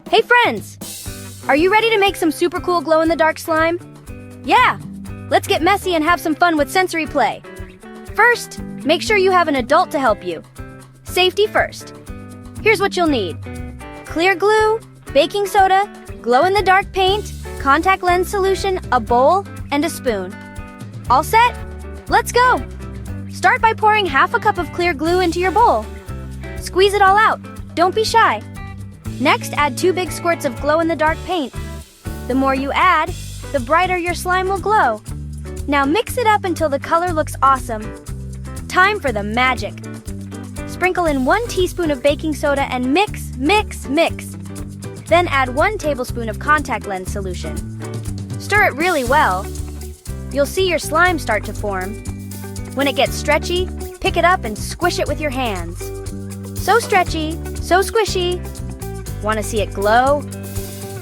Hey friends! Are you ready to make some super cool glow-in-the-dark slime? Yeah! Let's get messy and have some fun with sensory play. First, make sure you have an adult to help you. Safety first. Here's what you'll need. Clear glue, baking soda, glow-in-the-dark paint, contact lens solution, a bowl, and a spoon. All set? Let's go! Start by pouring half a cup of clear glue into your bowl. Squeeze it all out. Don't be shy. Next, add 2 big squirts of glow-in-the-dark paint. The more you add, the brighter your slime will glow. Now mix it up until the color looks awesome. Time for the magic. Sprinkle in 1 teaspoon of baking soda and mix, mix, mix. Then add 1 tablespoon of contact lens solution. Stir it really well. You'll see your slime start to form. When it gets stretchy, pick it up and squish it with your hands. So stretchy, so squishy. Want to see it glow?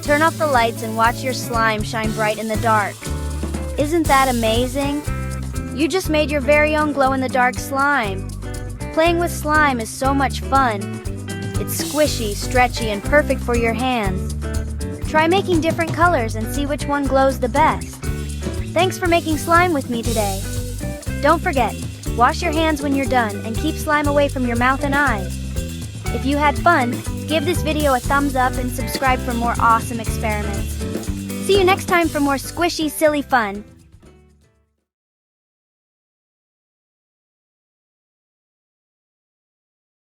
Turn off the lights and watch your slime shine bright in the dark. Isn't that amazing? You just made your very own glow-in-the-dark slime. Playing with slime is so much fun. It's squishy, stretchy, and perfect for your hands. Try making different colors and see which one glows the best. Thanks for making slime with me today. Don't forget, wash your hands when you're done and keep slime away from your mouth and eyes. If you had fun, give this video a thumbs up and subscribe for more awesome experiments. See you next time for more squishy, silly fun.